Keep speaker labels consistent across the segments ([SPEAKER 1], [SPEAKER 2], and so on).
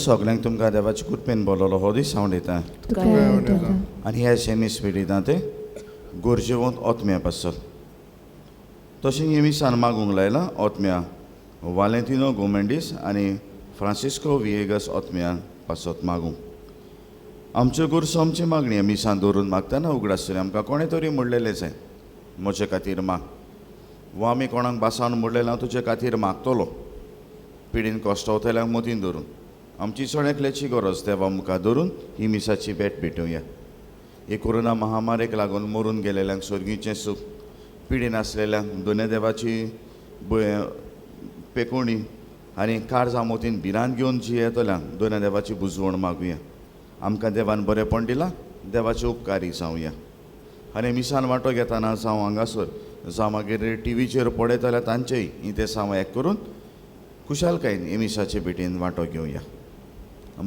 [SPEAKER 1] सगळ्यांक तुमकां देवाची कृपेन बोललो हो दीस हांव दितां आनी ह्या शेनी स्पिरितां ते गोरजेवंत ओतम्या पासत तशें हे मिसान मागूंक लायलां ओतम्या वालेंटिनो गोमेंडीस आनी फ्रांसिस्को विएगस ओतम्या पासत मागूंक आमच्यो गोरसो आमची मागणी मिसान दवरून मागतना उगडासतली आमकां कोणें तरी म्हणलेलें जाय म्हजे खातीर माग वो आमी कोणाक बासावन म्हणलेलें हांव तुजे खातीर मागतलो पिडीन कश्टावतल्यांक मतीन धरून आमची चड एकल्याची गरज देवा मुखार धरून ही मिसाची भेट भेटूया ही कोरोना महामारेक लागून मरून गेलेल्यांक स्वर्गीचें सूख पिडीन आसलेल्यांक दोनूय देवाची पेकोवणी आनी काळजा मोतीन भिरांत घेवन जी येतल्यांक दोनूय देवाची बुजवण मागुया आमकां देवान बरेंपण दिलां देवाचे उपकारी जावया आनी मिसान वांटो घेतना जावं हांगासर जावं मागीर टीव्हीचेर पळयतल्या तांचेय ही ते साव एक करून खुशालकायेन हे मिसाचे भेटीन वांटो घेवया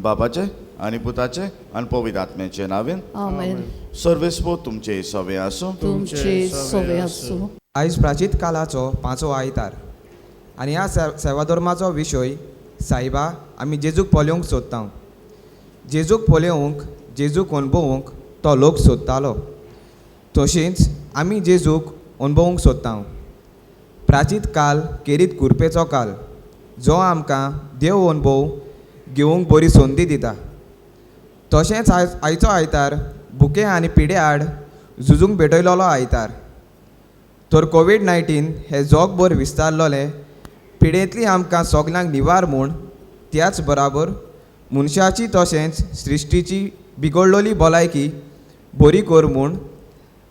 [SPEAKER 1] बाबाचे आनी पुताचे आनी पवित्र आत्म्याचे नावेन
[SPEAKER 2] आमेन.
[SPEAKER 1] सर्वेस्पो तुमचे सवे आसूं
[SPEAKER 2] तुमचे सवे आसूं.
[SPEAKER 3] आयज प्राचीत कालाचो 5वो आयतार आनी ह्या सेवाधर्माचो विशय सायबा आमी जेजूक पोलेवंक सोदता जेजूक पोलेवंक जेजूक अणभवूंक तो लोक सोदतालो तशींच आमी जेजूक अणभवूंक सोदता प्राचीत काल केरीत कुरपेचो काल जो आमकां देव अणभव घेवंक बरी संदी दिता तशेंच आयचो आयतार भुके आनी पिडे आड झुजूंक भेटयलोलो आयतार तर कोवीड-19 हे जगभर विस्तारलोलें पिडेंतली आमकां सगल्यांक निवार म्हूण त्याच बराबर मनशाची तशेंच सृश्टीची बिगडलोली भलायकी बरी कर म्हूण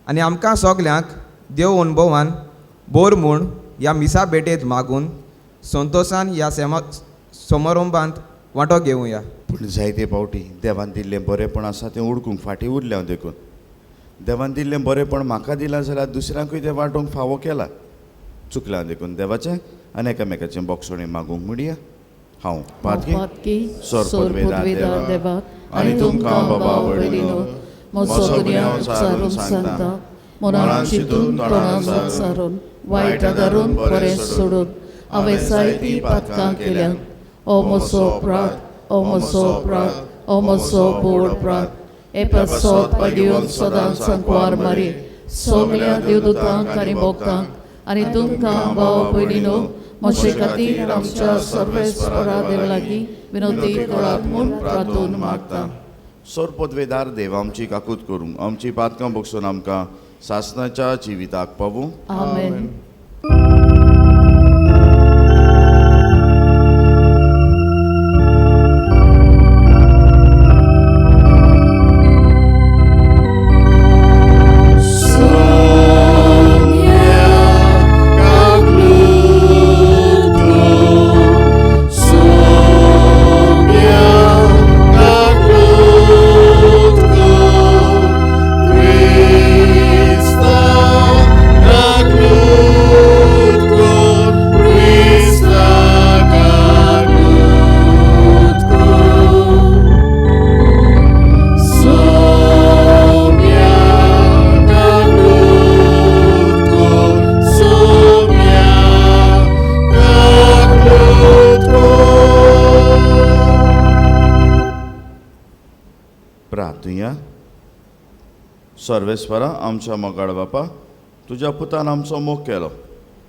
[SPEAKER 3] आनी आमकां सगल्यांक देव अणभवान बोर म्हूण ह्या मिसा भेटेंत मागून संतोशान ह्या समारंभांत वांटो घेवया
[SPEAKER 1] पूण जायते फावटी देवान दिल्लें बरेंपण आसा तें उडकूंक फाटीं उरलें देखून देवान दिल्लें बरेंपण म्हाका दिलां जाल्यार दुसऱ्यांकूय तें वांटोवंक फावो केला चुकलां देखून देवाचें आनी एकामेकाचें बोगसोणें मागूंक म्हणया हांव
[SPEAKER 2] पातकी सोरवेदार देवा आनी तुमकां बाबा आवडिनो म्हजो गुन्यांव विचारून सांगता मनांत चिंतून तोंडांत सारून वायट धरून बरें सोडून हांवें जायतीं पातकां केल्यात ओ म्हजो प्रात ओ म्हजो प्रात ओ म्हजो बोड प्रात एपासोत पाडियोन सदां सांकवार मारी सगल्या देवदूतांक आनी भोगतांक आनी तुमकां भाव भयणीनो म्हजे खातीर आमच्या सर्वेस्परा देव लागीं विनोदी करात म्हूण प्रार्थून मागता
[SPEAKER 1] सोर पदवेदार देव आमची काकूत करूंक आमची पातकां बगसून आमकां सासणाच्या जिविताक पावूं
[SPEAKER 2] आमेन.
[SPEAKER 1] प्रार्थुया सर्वेस्परा आमच्या मोगाळ बापा तुज्या पुतान आमचो मोग केलो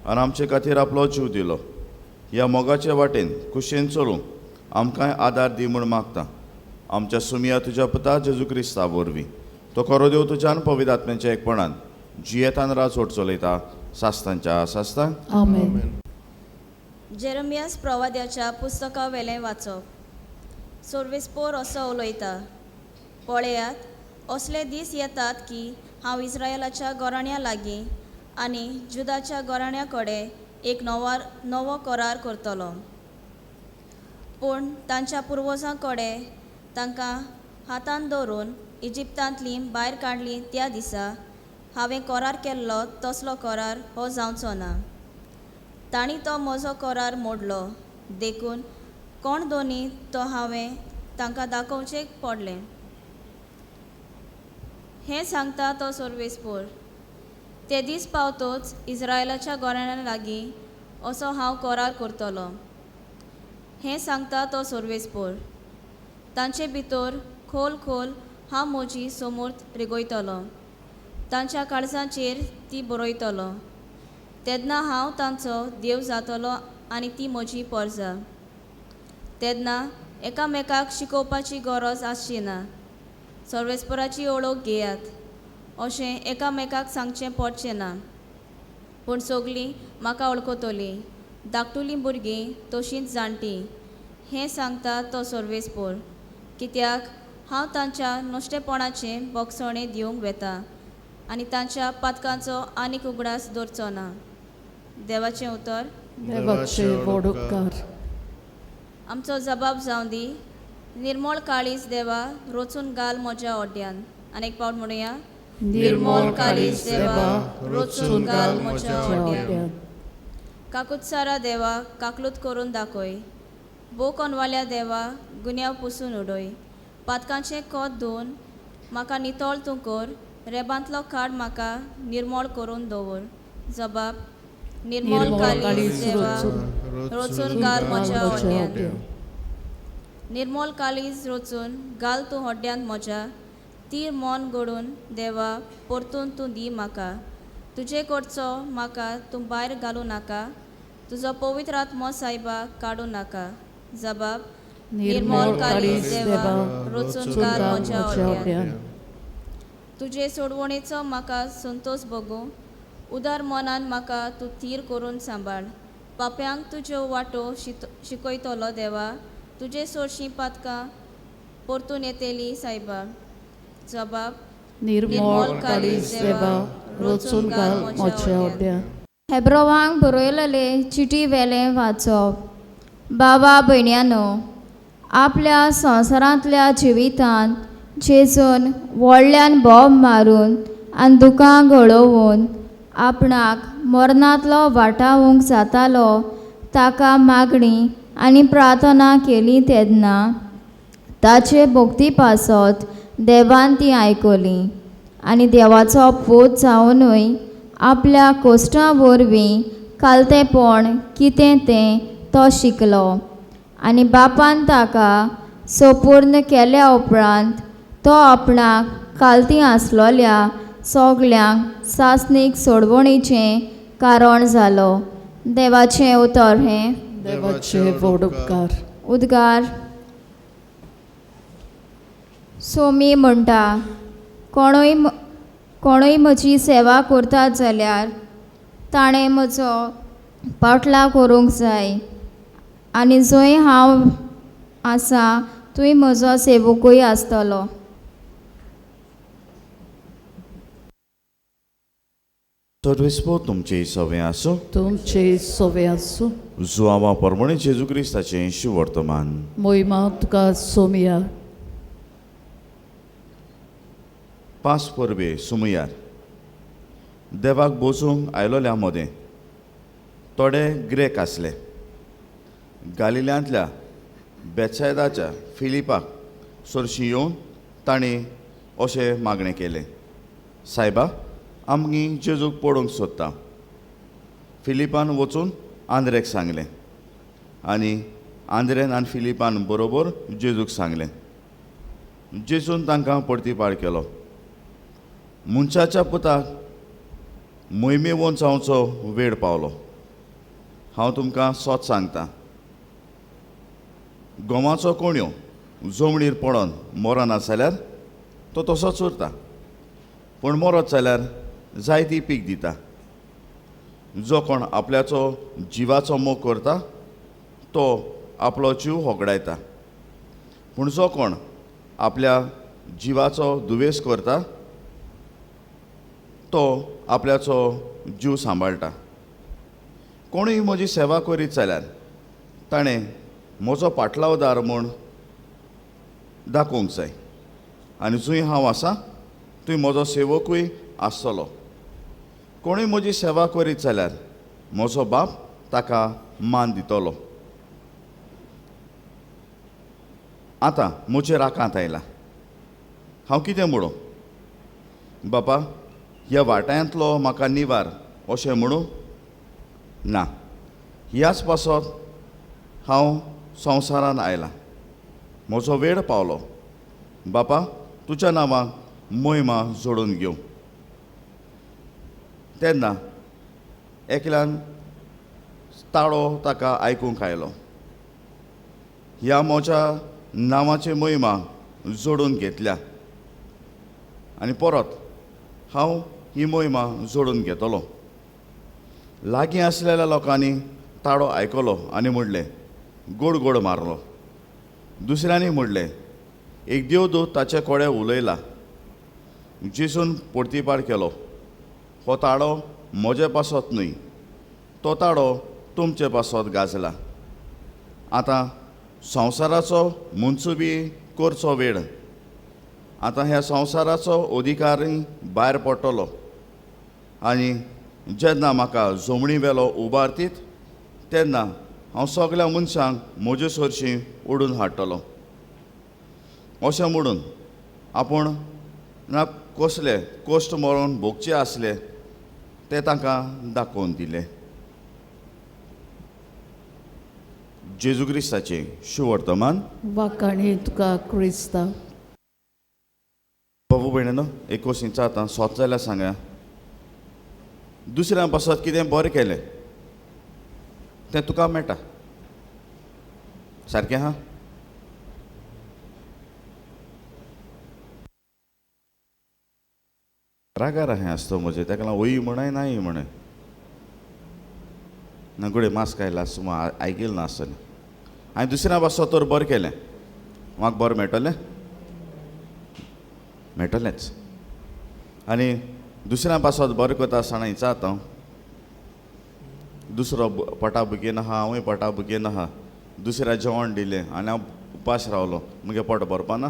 [SPEAKER 1] आनी आमचे खातीर आपलो जीव दिलो. ह्या मोगाचे वाटेन कुशेन चलूंक आमकांय आदार दी म्हूण मागता. आमच्या सुमिया तुज्या पुता जेजू क्रिस्ता वरवीं तो खरो देव तुज्यान पवित्र आत्म्याच्या एकपणान जियेतान राजवट चलयता सास्तांच्या सास्तां.
[SPEAKER 2] आमेन.
[SPEAKER 4] जेरमियास प्रवाद्याच्या पुस्तका वेलें वाचप. सोर्वेस्पोर असो उलयता, पळयात असले दीस येतात की हांव इस्रायेलाच्या गोराण्या लागीं आनी जुदाच्या गोराण्या कडेन एक नवो करार करतलो. पूण तांच्या पुर्वजां कडेन तांकां हातान दवरून इजिप्तांतली भायर काडली त्या दिसा हांवें करार केल्लो तसलो करार हो जावचो ना. तांणी तो म्हजो करार मोडलो देखून कोण दोनी तो हांवें तांकां दाखोवचें पडलें. हें सांगता तो सोर्वेस्पोर. ते दीस पावतोच इस्रायेलाच्या गोराण्या लागीं असो हांव करार करतलो. हें सांगता तो सोर्वेस्पोर. तांचे भितर खोल खोल हांव म्हजी समूर्त रिगोयतलो. तांच्या काळजांचेर ती बरयतलो. तेन्ना हांव तांचो देव जातलो आनी ती म्हजी परजा. तेन्ना एकामेकाक शिकोवपाची गरज आसची ना. सर्वेस्पराची ओळख घेयात अशें एकामेकाक सांगचें पडचें ना. पूण सगळीं म्हाका वळखतलीं, धाकटुलीं भुरगीं तशींच जाणटीं. हें सांगता तो सर्वेस्पोर. कित्याक हांव तांच्या नश्टेपणाचें बोगसणें दिवंक वेता आनी तांच्या पातकांचो आनीक उगडास दवरचो ना. देवाचें उतर.
[SPEAKER 2] देवाचे व्हड उपकार.
[SPEAKER 4] आमचो जबाब जावं दी. निर्मळ काळीज देवा रोचून घाल म्हज्या ओड्ड्यान. आनीक पावट म्हणुया. निर्मळ काळीज देवा रोचून घाल म्हज्या ओड्ड्यान. काकुत्सारा देवा काकलूत करून दाखय. बो कोनवाल्या देवा गुन्यांव पुसून उडय. पातकांचें कोत धुवन म्हाका नितळ तूं कर. रेबांतलो खाड म्हाका निर्मळ करून दवर. जबाब. निर्मळ काळीज देवा रोचून घाल म्हज्या ओड्ड्यान. निर्मळ काळीज रोचून घाल तूं ओड्ड्यान म्हज्या. तीर मन घडून देवा परतून तूं दी म्हाका. तुजे कडचो म्हाका तूं भायर घालूं नाका. तुजो पवित्र आत्मो सायबा काडूं नाका. जबाब. निर्मळ काळीज देवा रोचून घाल म्हज्या ओड्ड्यान. तुजे सोडवणेचो म्हाका संतोश भोगूं. उदार मनान म्हाका तूं थीर करून सांबाळ. पाप्यांक तुज्यो वाटो शिकयतलो देवा. तुजे सोडशीं पातकां परतून येतेली सायबा. जबाब.
[SPEAKER 2] निर्मळ काळीज देवा रोचून घाल म्हज्या ओड्ड्यान.
[SPEAKER 5] हेब्रोवांक बरयलेले चिटी वेलें वाचप. बाबा भयण्यांनो, आपल्या संवसारांतल्या जिवितांत जेजून व्हडल्यान बोब मारून आनी दुखां घडोवन आपणाक मरणांतलो वाटावूंक जातालो ताका मागणी आनी प्रार्थना केली तेन्ना ताचे भोक्ती पासत देवान ती आयकली आनी देवाचो पूत जावनूय आपल्या कोश्टां वरवीं कालतेपण कितें तें तो शिकलो आनी बापान ताका सोपूर्ण केल्या उपरांत तो आपणाक कालती आसलोल्या सगल्यांक सासणीक सोडवणीचें कारण जालो. देवाचें उतर. हें
[SPEAKER 2] देवाचे व्हड उपकार.
[SPEAKER 5] उद्गार. सोमी म्हणटा, कोणूय म्हजी सेवा करतात जाल्यार ताणें म्हजो पाटला करूंक जाय आनी जंय हांव आसा थंय म्हजो सेवकूय आसतलो.
[SPEAKER 1] सर्वेस्पोर तुमचे सवें आसूं.
[SPEAKER 2] तुमचे सोवे आसूं.
[SPEAKER 1] जुआंवा परमणे जेजू क्रिस्ताचें शुभ वर्तमान.
[SPEAKER 2] मोहिमा तुका सोमिया.
[SPEAKER 1] पास परबे सुमयार देवाक बोसूंक आयलोल्या मदें थोडे ग्रेक आसले. गालिल्यांतल्या बेत्सायदाच्या फिलिपाक सोरशीं येवन तांणी अशें मागणें केलें, सायबा, आमी जेजूक पळोवंक सोदता. फिलिपान वचून आंद्रेक सांगलें आनी आंद्रेन आनी फिलिपान बरोबर जेजूक सांगलें. जेजून तांकां परतीपाड केलो. मनशाच्या पुताक मोहिमे वोन जावचो वेळ पावलो. हांव तुमकां सोत सांगतां, गोमाचो कोण्यो जमणीर पडोन मरना जाल्यार तो तसोच उरता, पूण मरत जाल्यार जायती पीक दिता. जो कोण आपल्याचो जिवाचो मोग करता तो आपलो जीव होगडायता, पूण जो कोण आपल्या जिवाचो दुवेस करता तो आपल्याचो जीव सांबाळटा. कोणूय म्हजी सेवा करीत जाल्यार ताणें म्हजो पाटलावदार म्हूण दाखोवंक जाय, आनी जंय हांव आसां थंय म्हजो सेवकूय आसतलो. कोणूय म्हजी सेवा करीत जाल्यार म्हजो बाप ताका मान दितलो. आतां म्हजे राखांत आयला. हांव कितें म्हणूं? बापा, ह्या वाट्यांतलो म्हाका निवार अशें म्हणूं ना. ह्याच पासत हांव संवसारान आयलां. म्हजो वेळ पावलो. बापा, तुज्या नांवाक महिमा जोडून घेवं. तेन्ना एकल्यान ताळो ताका आयकूंक आयलो. ह्या म्हज्या नांवाची महिमा जोडून घेतल्या आनी परत हांव ही महिमा जोडून घेतलो. लागीं आसलेल्या लोकांनी ताळो आयकलो आनी म्हणलें, गोड गोड मारलो. दुसऱ्यांनी म्हणलें, एक देवदूत ताचे कोडे उलयला. जेजून परतीपार केलो, हो ताळो म्हजे पासत न्हय, तो ताळो तुमचे पासत गाजला. आतां संवसाराचो मुनसुबी करचो वेळ. आतां ह्या संवसाराचो अधिकारी भायर पडटलो आनी जेन्ना म्हाका जमणी वेलो उबारतीत तेन्ना हांव सगल्या मनशांक म्हजे सरशीं ओडून हाडटलो. अशें म्हणून आपूण ना कसले कश्ट मरून भोगचे आसले ते तांकां दाखोवन दिले. जेजू क्रिस्ताचें शुवर्तमान.
[SPEAKER 2] वाकाणी तुका क्रिस्ता.
[SPEAKER 1] बाबू भयणीनो, एक क्वेश्चनचा आतां सोत जाल्यार सांगा. दुसऱ्या पासत कितें बरें केलें तें तुका मेळटा, सारकें हा? रागार हें आसता म्हजें, ताका लागून वय म्हणय नाय म्हणय ना. गुडे मास्क आयला सुमा आयकल ना आसतलें. हांवें दुसऱ्या पासत तर बरें केलें, म्हाका बरें मेळटलें, मेळटलेंच. आनी दुसऱ्या पासत बरें करता आसतना विचारता हांव, दुसरो पोटा बुकेन आहा, हांवूय पोटा बुकेन आहा, दुसऱ्या जेवण दिलें आनी हांव उपास रावलो, म्हगे पोट भरपा ना?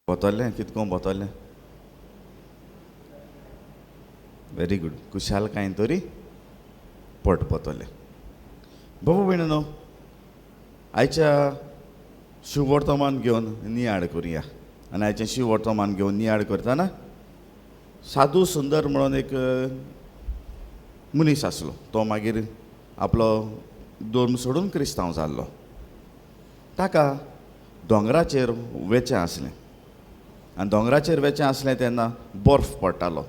[SPEAKER 1] बोतोलें कितको बोतोलें. Very good. कुशालकायेन तरी पोट बोतोलें. बाबू भयणीनो, आयच्या शिववर्तमान घेवन नियाळ करुया. आनी आयचें शिववर्तमान घेवन नियाळ करतना साधू सुंदर म्हणून एक मनीस आसलो. तो मागीर आपलो धर्म सोडून क्रिस्तांव जाल्लो. ताका दोंगराचेर वेचें आसलें आनी दोंगराचेर वेचें आसलें तेन्ना बर्फ पडटालो,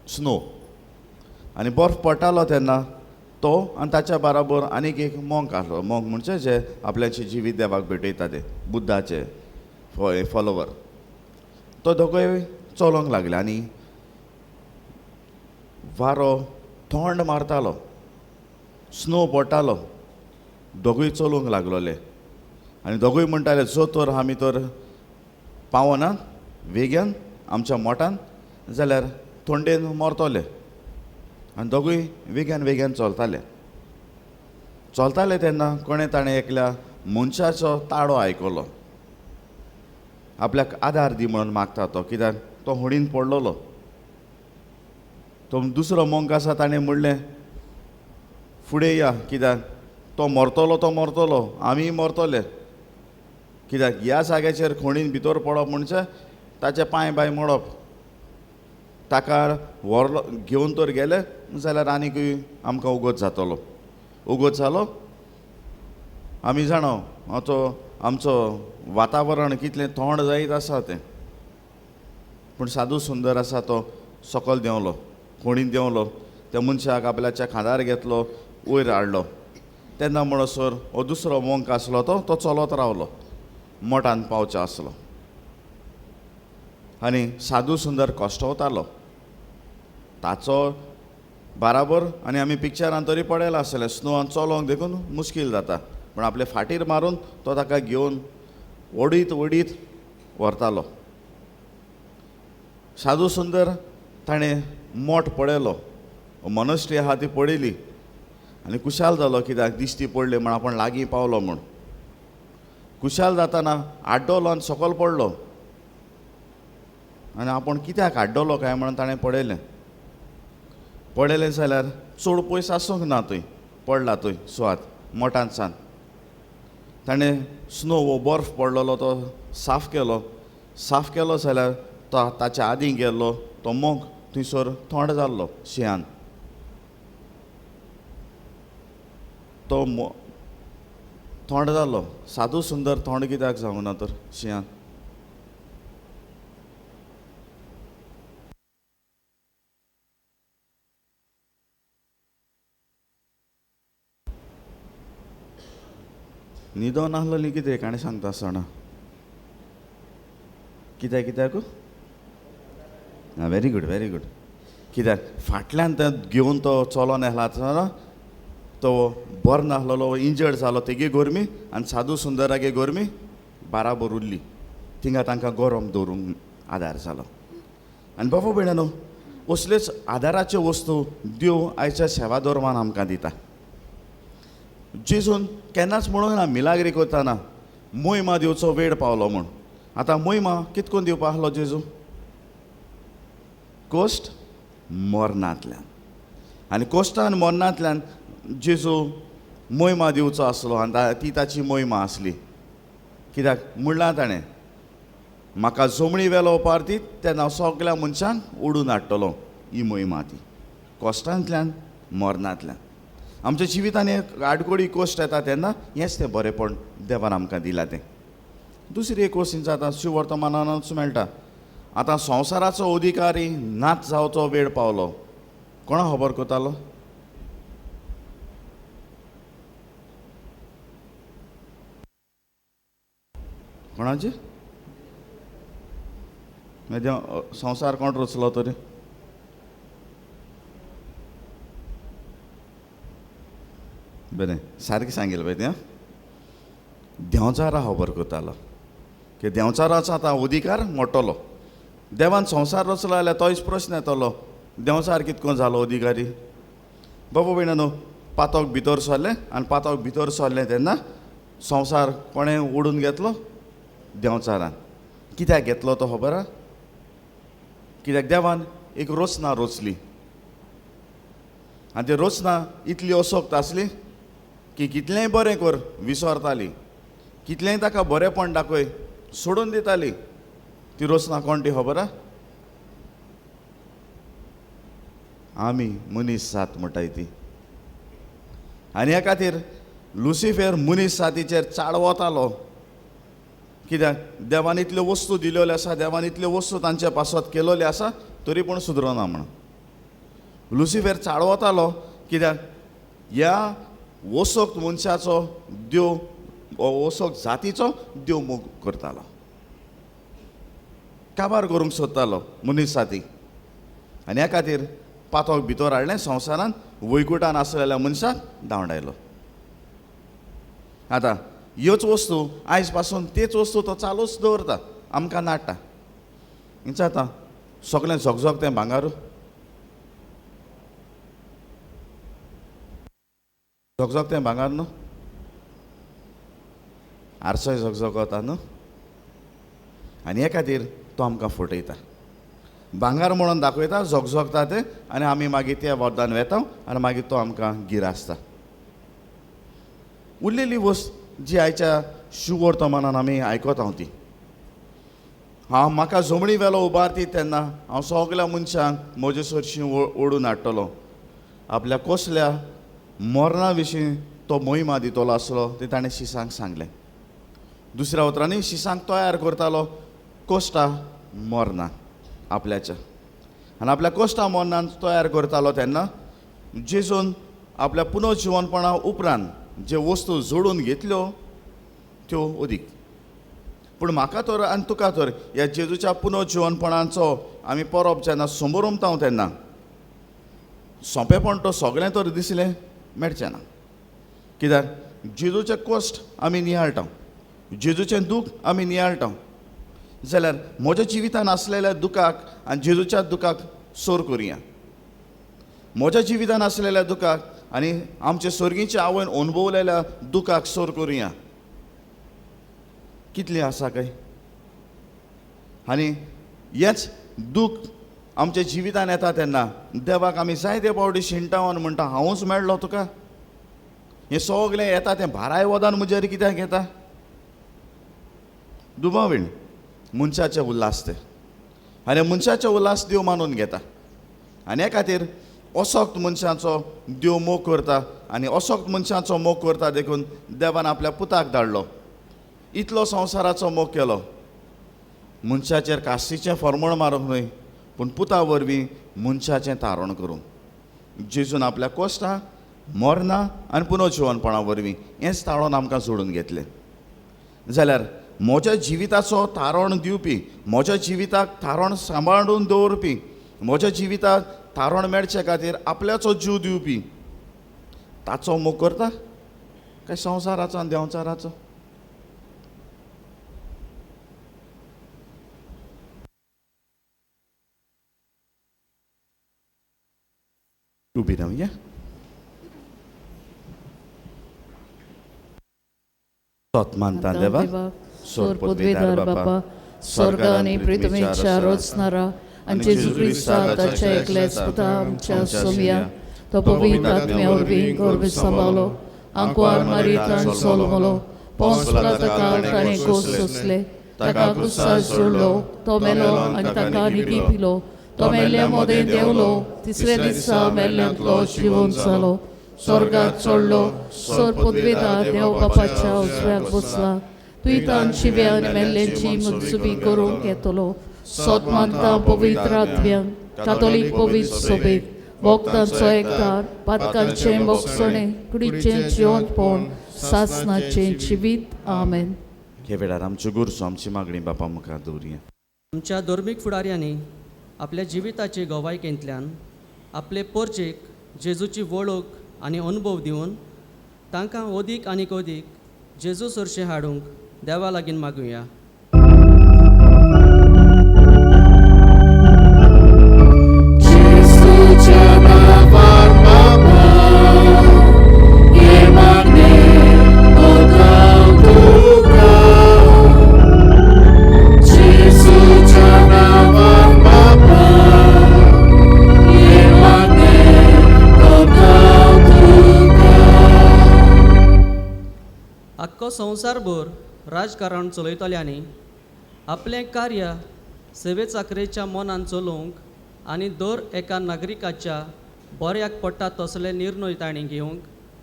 [SPEAKER 1] स्नो. आनी बर्फ पडटालो तेन्ना तो आनी ताच्या बराबर आनीक एक मोंक आसलो. मोंक म्हणजे जे आपल्याचें जिवीत देवाक भेटयता ते बुद्धाचे फॉलोवर. तो दोगूय चलोंक लागले आनी वारो थंड मारतालो, स्नो पडटालो, दोगूय चलूंक लागलोले. आनी दोगूय म्हणटाले, जो तर आमी तर पावना वेग्यान आमच्या मोठान जाल्यार थंडेन मरतले. आनी दोगूय वेग्यान वेग्यान चलताले तेन्ना कोणें ताणें एकल्या मनशाचो ताळो आयकलो. आपल्याक आदार दी म्हणून मागता तो, कित्याक तो होडीन पडलोलो. तो दुसरो मोंक आसा ताणें म्हणलें, फुडें या, कित्याक तो मरतलो, आमी मरतले. कित्याक ह्या जाग्याचेर खणीन भितर पडप म्हणजे ताचे पांय बाय मोडप. ताका व्हरलो घेवन तर गेले जाल्यार आनीकूय आमकां उगत जातलो. उगत जालो आमी जाणो आमचो वातावरण कितलें थंड जायत आसा तें. पूण साधू सुंदर आसा तो सकयल देंवलो, कोणीन देंवलो, त्या मनशाक आपल्याच्या खांदार घेतलो, वयर हाडलो. तेन्ना म्हणसर हो दुसरो मोंक आसलो तो चलत रावलो, मोठान पावचो आसलो. आनी साधू सुंदर कोश्टवतालो ताचो बराबर. आनी आमी पिक्चरान तरी पळयला आसलें, स्नोवान चलोंक देखून मुश्कील जाता, पूण आपले फाटीर मारून तो ताका घेवन ओडीत ओडीत व्हरतालो. साधू सुंदर ताणें मोठ पळयलो, मोनस्ट्री आहा ती पळयली आनी कुशाल जालो, कित्याक दिश्टी पडली म्हण आपूण लागीं पावलो म्हूण. कुशाल जाताना आड्डोलो आनी सकयल पडलो. आनी आपूण कित्याक आड्डोलो काय म्हणून ताणें पळयलें जाल्यार चड पयस आसूंक ना थंय, पडला थंय सुवात मोठान सान. ताणें स्नो वो बर्फ पडलेलो तो साफ केलो जाल्यार तो ताच्या आदीं गेल्लो तो मोग थंयसर थंड जाल्लो शिंयान. तो थंड जाल्लो. साधू सुंदर थंड कित्याक जावंक ना तर शिंयान? न्हिदो नासलोली कितें काणी सांगता आसतना कित्याक वेरी गूड कित्याक फाटल्यान ते घेवन तो चलोन येयला आसतना तो बरो नासलो, इंजर्ड जालो, तेगे गोरमी आनी साधू सुंदरागे गोरमी बराबर उरली. थिंगा तांकां गरम दवरूंक आदार जालो. आनी बाबा भयणानो, असल्योच आदाराच्यो वस्तू देव आयच्या सेवा धर्मान आमकां दिता. जेजून केन्नाच म्हणूंक ना मिलाग्री करतना मोहिमा दिवचो वेळ पावलो म्हूण. आतां मोहिमा कितकोन दिवपा आसलो जेजू? कोश्ट मरणांतल्यान. आनी कोश्टान मरणांतल्यान जेजू मोहिमा दिवचो आसलो आनी ती ताची मोहिमा आसली. कित्याक म्हणलां ताणें, म्हाका जमणी वेलो उपारती तेन्ना सगळ्या मनशांक ओडून हाडटलो. ही मोहिमा ती कोश्टांतल्यान मरणांतल्यान. आमच्या जिवितान एक आडकोडी कोश्ट येता तेन्ना हेंच तें बरेंपण देवान आमकां दिलां तें. दुसरी एक वस्त जाता शिवर्तमानानूच मेळटा. आतां संवसाराचो अधिकारी नाच जावचो वेळ पावलो. कोणा खबर करतालो? कोणाची? संवसार कोण रचलो तरी? बरें, सारकें सांगिल्लें पळय तें. देंवचारा खबर करतालो की देंवचाराचो आतां अधिकार मोडटलो. देवान संवसार रचलो जाल्यार तोच प्रश्न येतलो, देंवचार कितको जालो अधिकारी? बाबा भयणानो, पातोक भितर सरलें आनी पातोक भितर सरलें तेन्ना संवसार कोणें ओडून घेतलो? देंवचारान. कित्याक घेतलो तो खबर आहा? कित्याक देवान एक रचना रचली आनी ती रचना इतली असोक्त आसली की कितलेंय बरें कर विसरताली, कितलेंय ताका बरेंपण दाखय सोडून दिताली. ती रचना कोण ती खबर आहा? आमी मनीस जात म्हणटाय ती. आनी ह्या खातीर लुसिफर मनीस जातीचेर चाडवतालो. कित्याक देवान इतल्यो वस्तू दिल्ल्यो आसा, देवान इतल्यो वस्तू तांचे पासत केल्ल्यो आसा, तरी पूण सुदरना म्हणून लुसिफर चाडवतालो. कित्याक ह्या वसोक मनशाचो देव, वसोक जातीचो देव मोग करतालो, काबार करूंक सोदतालो मनीस जाती. आनी ह्या खातीर पातोक भितर हाडलें संवसारान, वैकुंठान आसलेल्या मनशाक धांवडायलो. आतां ह्योच वस्तू आयज पासून तेच वस्तू तो चालूच दवरता, आमकां नाडटा. हिंच आतां सगळें झगझगतें भांगारू, झगझगतें भांगार न्हू, आरसोय झगझगता न्हू. आनी हे खातीर तो आमकां फटयता, भांगार म्हणून दाखयता, झगझगता तें, आनी आमी मागीर त्या वरदान वेता आनी मागीर तो आमकां गिरासता. उरलेली वस्त जी आयच्या शुवर्तमानान आमी आयकत हांव ती, हांव म्हाका जमणी वेलो उबारती तेन्ना हांव सगल्या मनशांक म्हजे सरशीं ओडून हाडटलो. आपल्या कसल्या मरणा विशीं तो मोहिमा दितलो आसलो ते ताणें शिसांक सांगलें. दुसऱ्या उतरांनी शिसांक तयार करतालो कोश्टा मरना. आपल्याच्या आनी आपल्या कोश्टा मोन्नान तयार करतालो तेन्ना जेजून आपल्या पुनर्जिवनपणा उपरांत जे वस्तू जोडून घेतल्यो त्यो अदीक पूण म्हाका तर आनी तुका तर ह्या जेजूच्या पुनर्जिवनपणाचो आमी परब जेन्ना समोर उमताव तेन्ना सोंपेपण तो सगळें तर दिसलें मेळचें ना कित्याक जेजूचें कश्ट आमी नियाळटाव जेजूचें दूख आमी नियाळटाव जाल्यार म्हज्या जिवितान आसलेल्या दुखाक आनी जेजूच्या दुखाक सोर करुया म्हज्या जिवितान आसलेल्या दुखाक आनी आमचे सर्गीचे आवयन अनुभवलेल्या दुखाक सोर करुया कितली आसा काय आनी हेच दूख आमच्या जिवितान येता तेन्ना देवाक आमी जायते पावटी शिणटाव आनी म्हणटा हांवूच मेळ्ळो तुका हें सगळें येता तें भाराय वदान म्हजेर कित्याक येता दुबावीण मनशाचें उल्हास तें आनी मनशाचें उल्हास देव मानून घेता आनी हे खातीर असोक्त मनशाचो देव मोग करता आनी असोक्त मनशाचो मोग करता देखून देवान आपल्या पुताक धाडलो इतलो संवसाराचो मोग केलो मनशाचेर कास्तीचें फर्मण मारूंक न्हय पूण पुता वरवीं मनशाचें तारण करूंक जेजून आपल्या कोश्टां मरना आनी पुनर्जिवनपणा वरवीं हेंच ताळोन आमकां सोडून घेतलें जाल्यार म्हज्या जिविताचो तारण दिवपी म्हज्या जिविताक तारण सांबाळून दवरपी म्हज्या जिविताक तारण मेळचे खातीर आपल्याचो जीव दिवपी ताचो मोग करता काय संवसाराचो आनी देंवचाराचो उबी रावया सोत मानता देवा
[SPEAKER 2] सोर पदवीदार बापा स्वर्ग आनी पृथ्वीच्या रोचणारा आनी जेजू क्रिस्ता ताच्या एकल्याच पुता आमच्या सोमिया तो पवित्र आत्म्या वरवीं गर्भ सांबाळलो आंकवार मारितान सोलमलो पोंस पिलाताकाल ताणें कोस सोंसले ताका क्रुसार जोडलो तो मेलो आनी ताका न्हिदी पिलो तो मेल्ल्या मोदें देंवलो तिसऱ्या दिसा मेल्ल्यांतलो जिवंत जालो स्वर्गात चडलो सोर पदवीदार देव बापाच्या उजव्याक बसला तुयें शिव्या आनी मेल्ल्यांची मनसुबी करूंक येतलो सोत मानता पवित्र आत्म्यांक कातोलीक पवित्र सोबेक भोगतांचो एकदार पातकांचें मोगसणें कुडीचें जिवंतपण सासणाचें जिवीत आमेन
[SPEAKER 1] हे वेळार आमच्यो गोरसो आमची मागणी बापा मुखार दवरया
[SPEAKER 6] आमच्या धर्मीक फुडाऱ्यांनी आपल्या जिविताचे गोवायकेंतल्यान आपले पोरचेक जेजूची वळख आनी अनुभव दिवन तांकां अदीक आनीक अदीक जेजू सरशें हाडूंक देवा लागीं मागुया आख्खो संवसारभर राजकारण चलयतल्यांनी आपलें कार्य सेवे चाकरेच्या मनान चलोवंक आनी दर एका नागरिकाच्या बऱ्याक पडटा तसले निर्णय तांणी घेवंक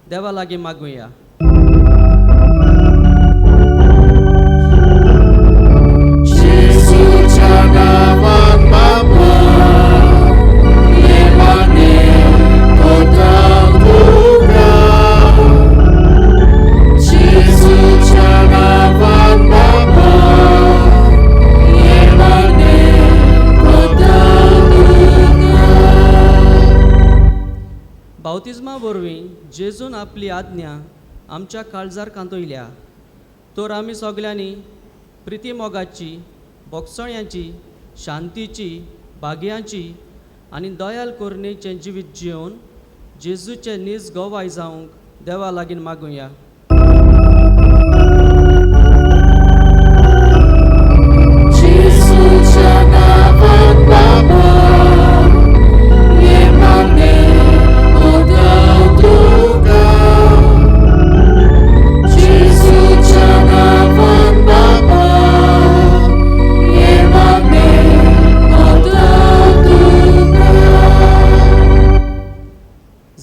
[SPEAKER 6] देवा लागीं मागुया बावतिजमा वरवीं जेजून आपली आज्ञा आमच्या काळजार कांतयल्या तर आमी सगल्यांनी प्रिती मोगाची बोगसण्याची शांतीची भाग्याची आनी दयाल करुणेचें जिवीत जिवन जेजूचे नीज गोवाय जावंक देवा लागीं मागुया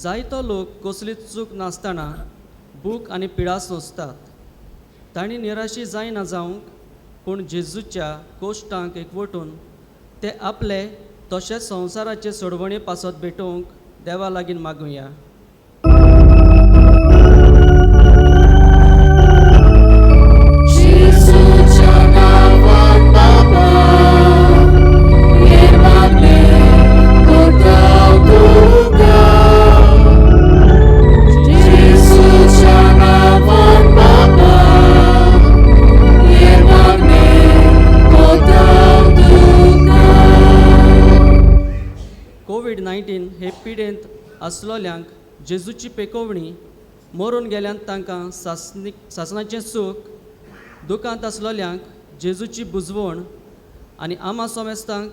[SPEAKER 6] जायतो लोक कसलीच चूक नासतना भूक आनी पिडा सोंसतात तांणी निराशी जायना जावंक पूण जेजूच्या कोश्टांक एकवटून ते आपले तशेंच संवसाराचे सोडवणी पासत भेटूंक देवा लागीं मागुया. कोविड-19 हे पिडेंत आसलोल्यांक जेजूची पेकोवणी, मरून गेल्यांत तांकां सासणाचें सूख, दुखांत आसलोल्यांक जेजूची बुजवण आनी आमा सोमेस्तांक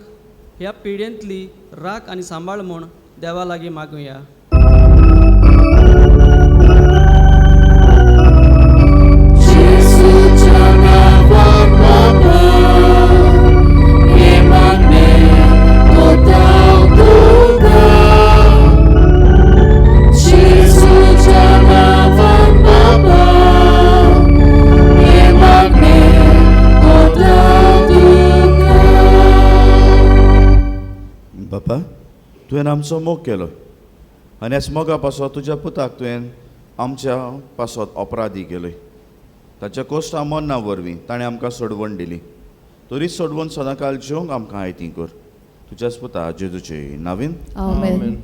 [SPEAKER 6] ह्या पिडेंतली राख आनी सांबाळ म्हूण देवा लागीं मागुया.
[SPEAKER 1] बापा, तुवें आमचो मोग केलो आनी ह्याच मोगा पासत तुज्या पुताक तुवें आमच्या पासत अपराधी केलोय. ताच्या कोश्टा मन्ना वरवीं ताणें आमकां सोडवण दिली. तरीच सोडवण सदांकाल जेवंक आमकां आयती कर. तुज्याच पुता जेजूचे नांवीन.
[SPEAKER 2] आमेन.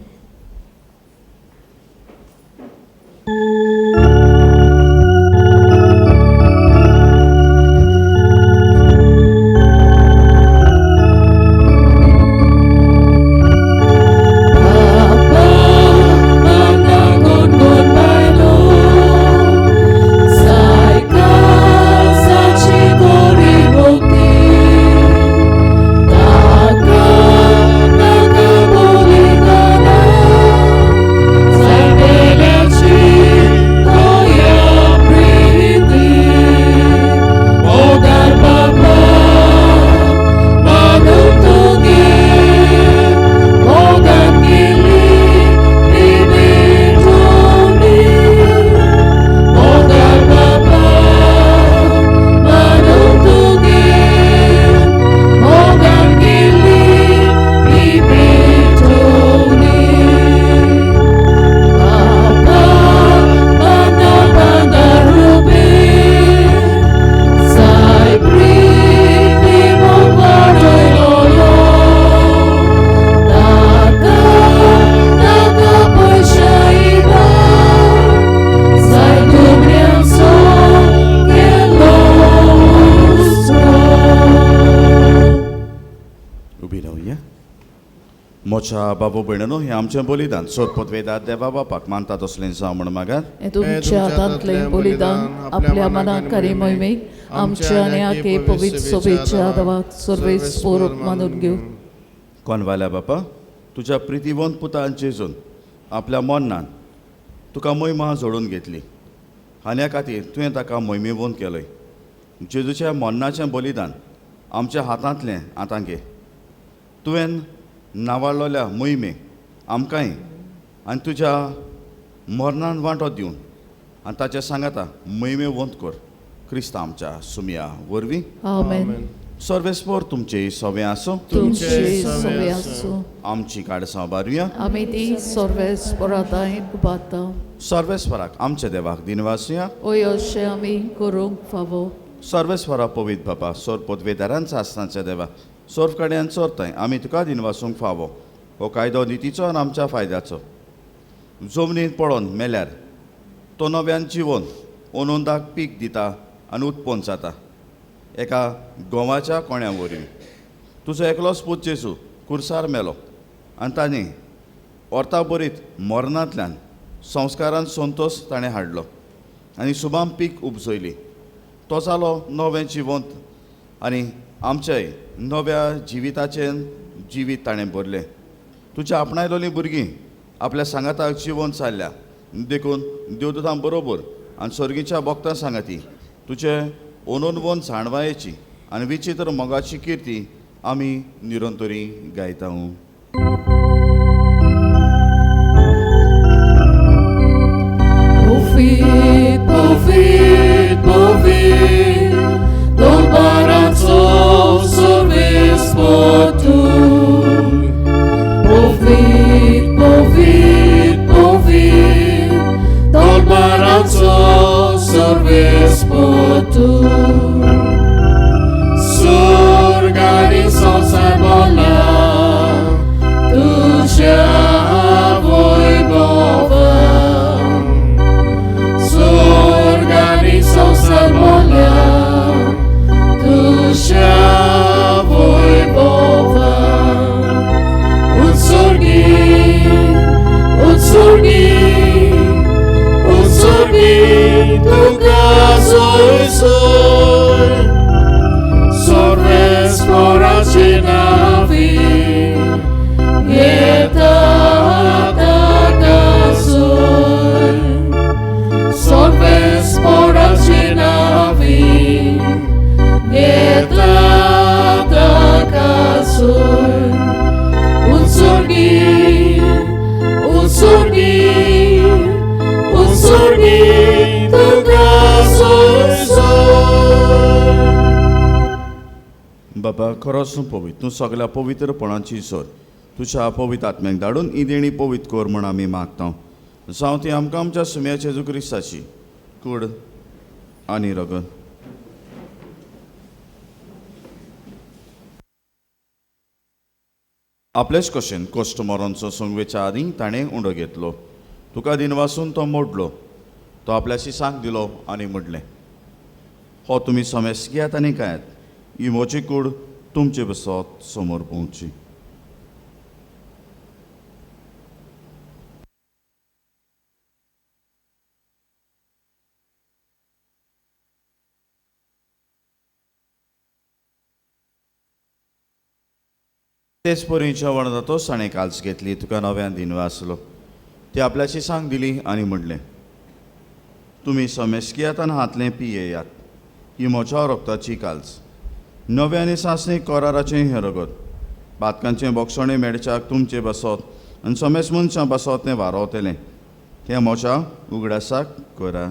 [SPEAKER 1] मोच्या बाबू भयणनो हें आमचें बलिदान सोरपोत वेदांत देवा बापाक मानता तसलें जावं म्हण मागात.
[SPEAKER 2] हे तुमच्या हातांतलें बलिदान आपल्या मनाक खरी मोहिमेक आमच्या आनी आखे पवित्र सोबेच्या आदाराक सर्वेस्पोर मानून घेऊ.
[SPEAKER 1] कोनवाल्या बापा, तुज्या प्रितीवंत पुतान जेजून आपल्या मन्नान तुका मोहिमा जोडून घेतली आनी ह्या खातीर तुवें ताका मोहिमेवंत केलय. जेजूच्या मन्नाचें बलिदान आमच्या हातांतलें आतां घे. तुवें नावाळलोल्या मोहिमेक आमकांय आनी तुज्या मरणान वांटो दिवन आनी ताच्या सांगाता मोहिमेवंत कर. क्रिस्त आमच्या सुमया वरवीं.
[SPEAKER 2] आमेन.
[SPEAKER 1] सर्वेस्पोर तुमचे सवे आसूं.
[SPEAKER 2] तुमचे सवे आसूं.
[SPEAKER 1] आमची काडसां बारुया.
[SPEAKER 2] आमी ती सर्वेस्पराताय उबारता.
[SPEAKER 1] सर्वेस्वराक आमच्या देवाक दिनवासुया.
[SPEAKER 2] ओय अशें आमी करूंक फावो.
[SPEAKER 1] सर्वेस्वरा पवित्र बापा, सोर पोतवेदारांचो आसनाच्या देवा, सोर कड्यान चोरताय आमी तुका दिनवासूंक फावो. हो कायदो नितीचो आनी आमच्या फायद्याचो. जमनींत पडोवन मेल्यार तो नव्यान जिवन ओनोंदाक पीक दिता आनी उत्पन्न जाता. एका गोवाच्या कोण्या वरवीं तुजो एकलोच पूत जेजू कुर्सार मेलो आनी ताणें ओर्ता बरीत मरणांतल्यान संस्कारान संतोश ताणें हाडलो आनी शुभाम पीक उपजयली. तो जालो नवें जिवंत आनी आमच्याय नव्या जिविताचें जिवीत ताणें भरलें. तुज्या आपणायलोलीं भुरगीं आपल्या सांगाताक जिवन चालल्या देखून देवदूतां बरोबर आनी सर्गीच्या भक्तां सांगाती तुजे ओनोनवोन जाणवायेची आनी विचित्र मोगाची किर्ती आमी निरंतरी गायता.
[SPEAKER 2] Don Baranzo, sorves por tu
[SPEAKER 7] utsorgi tuka soy, sorves poraci navi, yeta taka soy, sorves poraci navi, yeta taka soy, utsorgi tuka soy.
[SPEAKER 1] बाबा खरोच तूं पवित्र, तूं सगळ्या पवित्रपणाची सोर तुझ्या पवित्र आत्म्याक धाडून ही देणी पवित्र कर म्हूण आमी मागता. जावं ती आमकां आमच्या सुम्या जेजू क्रिस्ताची कूड आनी रगत आपलेच कशेन कोश्ट मरणचो संगवेच्या आदीं ताणें उंडो घेतलो. तुका दिनवासून तो मोडलो, तो आपल्या शिसांक दिलो आनी म्हणलें, हो तुमी सोमेस घेयात आनी खायात, ही म्हजी कूड तुमचे बसत समोर पोवची. तेच परी जेवण जातो साणें काल्स घेतली, तुका नव्यान दिनवासलो. ती आपल्या शिसांक दिली आनी म्हणलें, तुमी सोमेस्कियात आनी हातलें पियेयात, ही म्हज्या रोगताची काल्स. नव्या आनी सासणीक कोराराचें हें रगत, बातकांचें बोगसणें मेडच्याक तुमचे बसत आनी सोमेस मनशां बसत तें वारोवतलें. हें म्हज्या उगडासाक करा.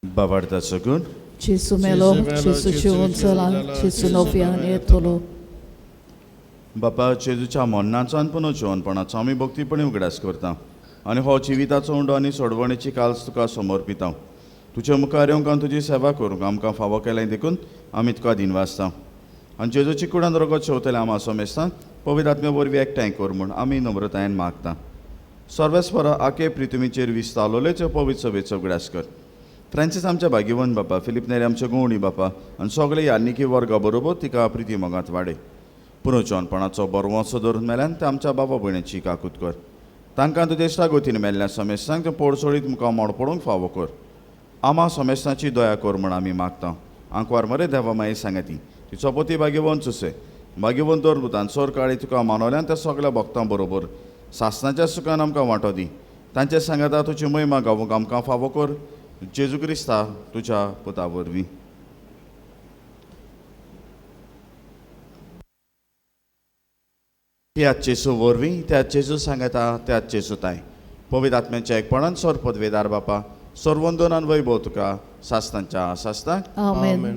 [SPEAKER 1] Bavardaचं गुण
[SPEAKER 2] Gesù melo, Gesù ciunțălan, Gesù novian etolo.
[SPEAKER 1] बापा जेजूच्या मरणाचो आनी पुनर्जीवनपणाचो आमी भक्तीपणी उगडास करता आनी हो जिविताचो उंडो आनी सोडवणेची काल्स तुका समर्पिता. तुजे मुखार येवंक आनी तुजी सेवा करूंक आमकां फावो केलें देखून आमी तुका दिनवासता. आनी जेजूची कुडान रगत शेवतले आमी सोमेस्तां पवित्र आत्म्या वरवीं एकठांय कर म्हूण आमी नम्रतायेन मागता. सर्वेस्पर आखे पृथ्वीचेर विस्तारलोलेच्यो पवित्र सभेचो उगडास कर. फ्रांसीस आमच्या भाग्यवन बापा, फिलीप नेरे आमच्या गोवणी बापा आनी सगळे यान्निकी वर्गा बरोबर तिका प्रिती मोगांत वाडय. पुनर्जीवनपणाचो बरो वंसो धरून मेल्यान ते आमच्या बाबा भयणीची काकूत कर. तांकां तुजे इश्टागोतीन मेल्ल्या समेस्तांक ते पोडसोडीत मुखार मोड पडूंक फावो कर. आमा समेस्तांची दया कर म्हूण आमी मागता. आंकवार मरे देवा माई सांगती ती चोपोती भाग्यवन चुसे भाग्यवन तर भुतान सोर काळी तुका मानवल्यान त्या सगळ्या भक्तां बरोबर सासणाच्या सुखान आमकां वांटो दी. तांचे सांगता तुजी महिमा गावूंक आमकां फावो कर. जेजू क्रिस्ता तुज्या पुता वरवीं. त्याच जेजू वरवीं त्याच जेजू सांगता त्याच जेजू ताय पवित्र आत्म्याच्या एकपणान सोर पदवेदार बापा सर्वंदन आनी वैभव तुका सासतांच्या सासतांक
[SPEAKER 2] Amen.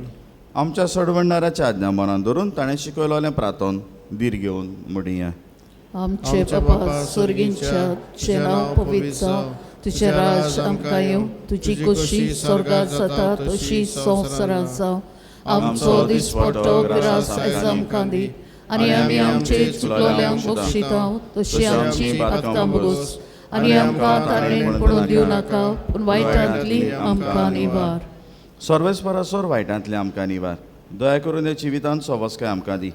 [SPEAKER 1] आमच्या सोडवणाऱ्याच्या आज्ञा मनान धरून ताणें शिकयलोलें प्रार्थन धीर घेवन म्हणया.
[SPEAKER 2] Amce papa sorginच्या चे नाव पवित्र जावं, तुझे राज आमकां येवं, तुजी कुशी स्वर्गात जाता तशी संवसारांत जावं. आमचो दिसपट्टो पिरास आयज आमकां दी आनी आमी आमचे चुकलोल्यांक बक्षितांव तशी आमची पातकां बगोस आनी आमकां तारणेन पडून दिवं नाका पूण वायटांतली आमकां निवार.
[SPEAKER 1] सर्वेस्परासोर वायटांतले आमकां निवार. दया करून हे जिवितांत सवस्काय आमकां दी.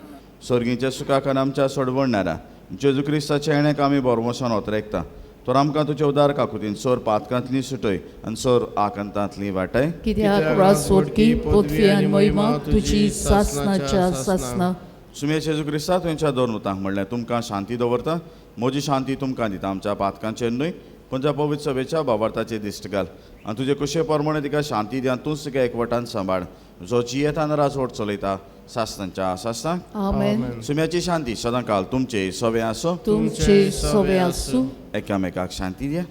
[SPEAKER 1] सर्गीच्या सुखाकान आमच्या सोडवणारा जेजू क्रिस्ताच्या येण्याक आमी बोरमोसान ओतरेकता. तर आमकां तुज्या उदार काकुतीन सोर पातकांतली सुटय आनी सोर आकांतांतली वाटाय.
[SPEAKER 2] कित्याक राजवटकी पृथ्वी आनी महिमा तुजी सासणाच्या सासना.
[SPEAKER 1] सुमे जेजू क्रिस्ता तुमच्या दोन उतांक म्हणल्यार तुमकां शांती दवरता. म्हजी शांती तुमकां दिता. आमच्या पातकांचेर न्हय पूण त्या पवित्र सभेच्या बाबार्थाचेर दिश्ट घाल आनी तुजे कुशे प्रमाणे तिका शांती दी आनी तूंच तिका एकवटान सांबाळ. जो जियेतान राजवट चलयता सासतांच्या सासतांक.
[SPEAKER 2] आमेन.
[SPEAKER 1] सुम्याची शांती सदां काल तुमचे सवे आसो.
[SPEAKER 2] तुमचे सवे आसूं.
[SPEAKER 1] एकामेकाक शांती दिया.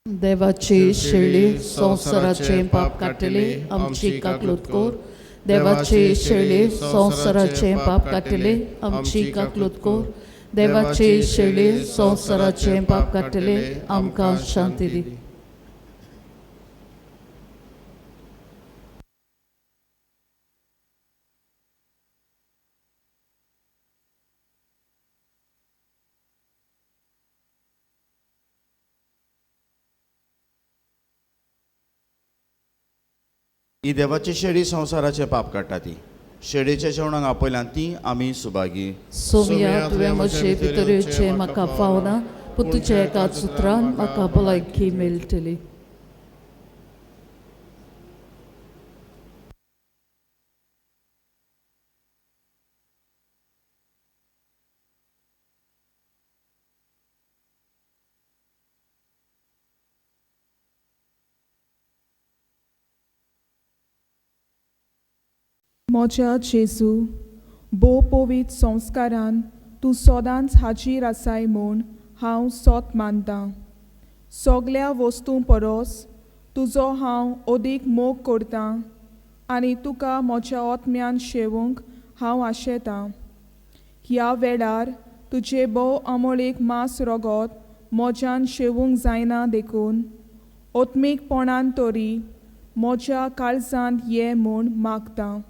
[SPEAKER 2] देवाचे शेळी संवसाराचे पाप काटले आमची काकलूत कोर. देवाचे शेळी संवसाराचे पाप काटले आमची काकलूत कोर. देवाचे शेळी संवसाराचे पाप काटले आमकां शांती दी.
[SPEAKER 1] ही देवाची शेळी संवसाराचे पाप काडटा ती. शेळयेच्या जेवणाक आपयल्यान ती आमी सुभागी.
[SPEAKER 2] सोमया तुवें म्हजे भितरचे म्हाका पावना, पूण तुज्या एकाच उतरान म्हाका भलायकी मेळटली.
[SPEAKER 8] म्हज्या जेजू, भोव पवित्र संस्कारान तूं सदांच हाजीर आसाय म्हूण हांव सोत मानतां. सगळ्या वस्तूं परस तुजो हांव अदीक मोग करतां आनी तुका म्हज्या आत्म्यान शेवूंक हांव आशेतां. ह्या वेळार तुजे भोव अमोळीक मांस रगत म्हज्यान शेवूंक जायना देखून आत्मीकपणान तरी म्हज्या काळजांत ये म्हूण मागतां.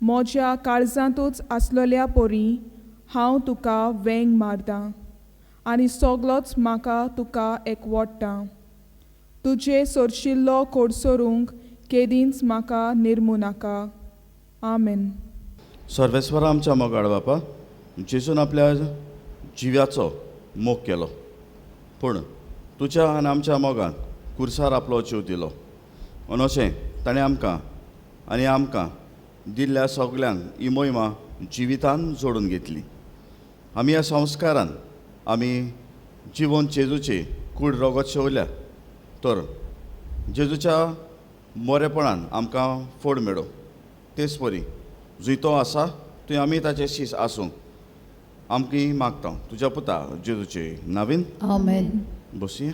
[SPEAKER 8] म्हज्या काळजांतूच आसलेल्या परी हांव तुका वेंग मारतां आनी सगळोच म्हाका तुका एकवटता. तुजे सोरशिल्लो कोडसोरूंक केदींच म्हाका निर्मू नाका. आमेन.
[SPEAKER 1] सर्वेस्वर आमच्या मोगाळ बापा, जेजून आपल्या जिव्याचो मोग केलो, पूण तुज्या आनी आमच्या मोगान कुर्सार आपलो जीव दिलो. आनी अशें ताणें आमकां दिल्ल्या सगल्यांक ही मोहिमा जिवितान जोडून घेतली. आमी ह्या संस्कारान आमी जिवन जेजूची कूड रगत शेवल्या तर जेजूच्या मोरेपणान आमकां फोड मेळो. तेच परी जंय तो आसा थंय आमी ताचे शीस आसूं आमकां मागता तुज्या पुता जेजूचे नांवीन.
[SPEAKER 2] आमेन.
[SPEAKER 1] बसुया.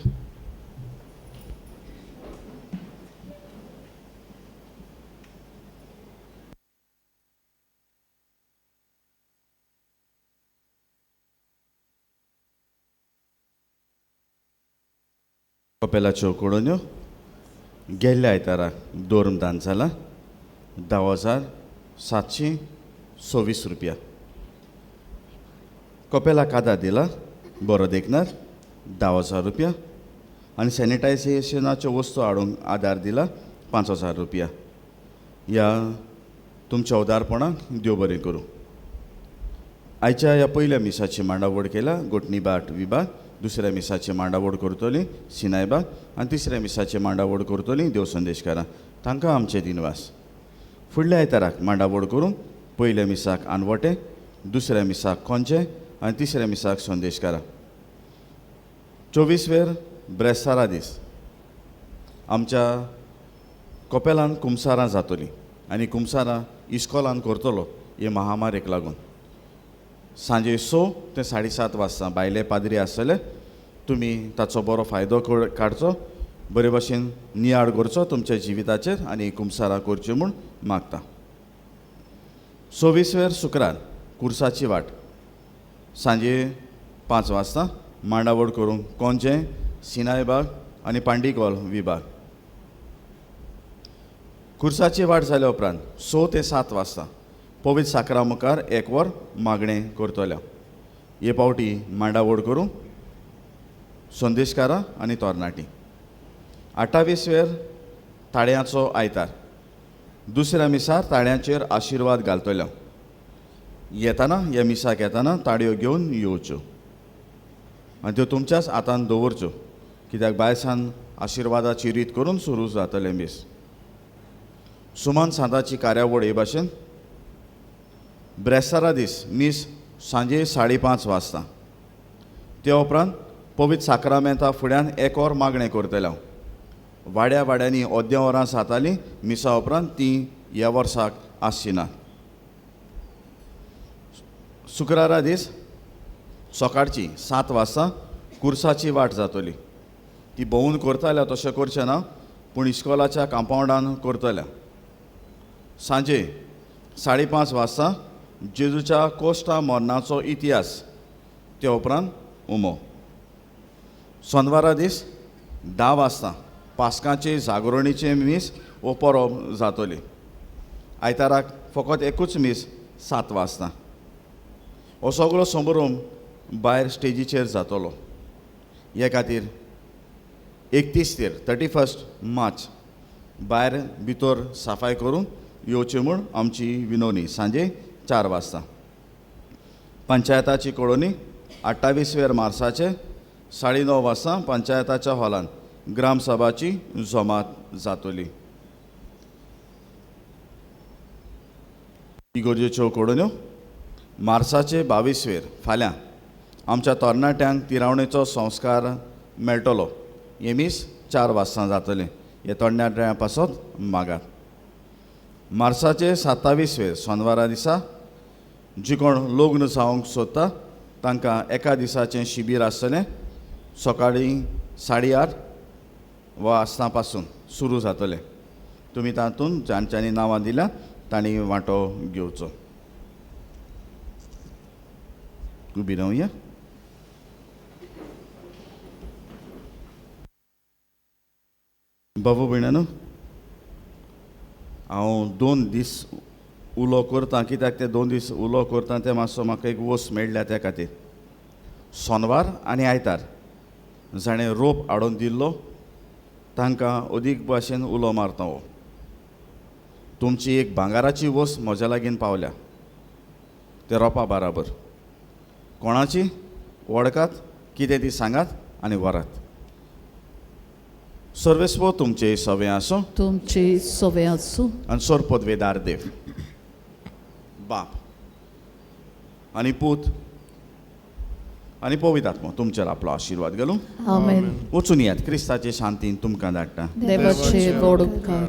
[SPEAKER 1] कपेलाच्यो कोडण्यो गेल्ल्या आयताराक दोर्म दान जाला 10,726 रुपया. कपेला कादा दिला बरो देखणार 10,000 रुपया आनी सॅनिटायझेशनाच्यो वस्तू हाडूंक आदार दिला 5,000 रुपया. ह्या तुमच्या उदारपणाक देव बरें करूं. आयच्या ह्या पयल्या मिसाची मांडावळ केला गोटणी बाट विभाग, दुसऱ्या मिसाची मांडावळ करतली सिनायबाग आनी तिसऱ्या मिसाची मांडावळ करतली देव संदेशकारां. तांकां आमचे दिनवास. फुडल्या आयताराक मांडावळ करूं पयल्या मिसाक आनवटे, दुसऱ्या मिसाक खोंचे आनी तिसऱ्या मिसाक संदेशकारां. 24 ब्रेस्तारा दीस आमच्या कपेलान कुमसारां जातलीं आनी कुमसारां इस्कॉलान करतलो हे महामारेक लागून. सांजे 6 ते 7:30 वाजता भायले पाद्री आसतले. तुमी ताचो बरो फायदो काडचो, बरे भाशेन नियाळ करचो तुमच्या जिविताचेर आनी कुमसारां करची म्हूण मागता. 26 शुक्रार कुर्साची वाट सांजे 5 वाजता मांडावळ करूंक कोंचे सिनायबाग आनी पांडीकॉल विभाग. कुर्साची वाट जाल्या उपरांत 6 ते 7 वाजता पवित्र साकरा मुखार 1 वर मागणें करतल्या. हे पावटी मांडावळ करूं संदेशकारां आनी तोरणाटी. 28 ताळयांचो आयतार दुसऱ्या मिसार ताळयांचेर आशिर्वाद घालतल्या. येताना ह्या मिसाक येताना ताळयो घेवन येवच्यो आनी त्यो तुमच्याच हातान दवरच्यो, कित्याक भायर सावन आशिर्वादाची रीत करून सुरू जातले मीस. सुमान सांताची कार्यावळ हे भाशेन ब्रेस्तारा दीस मीस सांजे 5:30 वाजता. ते उपरांत पवित्र साक्रामेंता फुड्यान 1 वर मागणें करतल्या. वाड्या वाड्यांनी अर्द्या वरां जातालीं. मिसा उपरांत तीं ह्या वर्साक आसची ना. शुक्रारा दीस सकाळची 7 वाजता कुर्साची वाट जातली. ती भोवून करतल्या तशें करचें ना, पूण इस्कॉलाच्या कांपावंडान करतल्या. सांजे 5:30 वाजता जेजूच्या कोश्टा मरणाचो इतिहास, ते उपरांत उमो. सोनवारा दीस 10 वाजता पास्काचे जागरणीचे मीस वो परब जातली. आयताराक फकत एकूच मीस 7 वाजता. हो सगळो समारंभ भायर स्टेजीचेर जातलो. हे खातीर 31 ते 31 मार्च भायर भितर साफाय करून येवचे म्हूण आमची विनवणी सांजे 4 वाजता. पंचायताची कळोनी 28 मार्चाचे 9:30 वाजता पंचायताच्या हॉलान ग्रामसभाची जमात जातली. इगोर्जेच्यो कळोन्यो मार्चाचे 22 फाल्यां आमच्या तरणाट्यांक तिरावणेचो संस्कार मेळटलो. हे मीस 4 वाजता जातले. हे तरणाट्यां पासत मागात. मार्चाचे 27 शेनवारा दिसा जी कोण लग्न जावंक सोदता तांकां एका दिसाचें शिबीर आसतलें. सकाळीं 8:30 वाजता पासून सुरू जातलें. तुमी तातूंत जांच्यांनी नांवां दिल्यां तांणी वांटो घेवचो. उबी रावया. बाबू भयणानो, हांव 2 दीस उलो करतां. कित्याक ते 2 दीस उलो करतां ते मातसो म्हाका एक वस मेळ्ळ्या त्या खातीर. सोनवार आनी आयतार जाणें रोप हाडून दिल्लो तांकां अदीक भाशेन उलो मारता हो. तुमची एक भांगाराची वस म्हज्या लागीं पावल्या. ते रोपा बराबर कोणाची वळखात, कितें ती सांगात आनी व्हरात. सर्वेस्व तुमचे सवे आसूं.
[SPEAKER 2] तुमची सवे आसूं.
[SPEAKER 1] आनी सोर पदवेदार देव, बाप आनी पूत आनी पवित्र आत्मो तुमचेर आपलो आशिर्वाद घालूं.
[SPEAKER 2] आमेन.
[SPEAKER 1] वचून यात. क्रिस्ताचे शांतीन तुमकां धाडटा.
[SPEAKER 2] देवाचे गोड उपकार.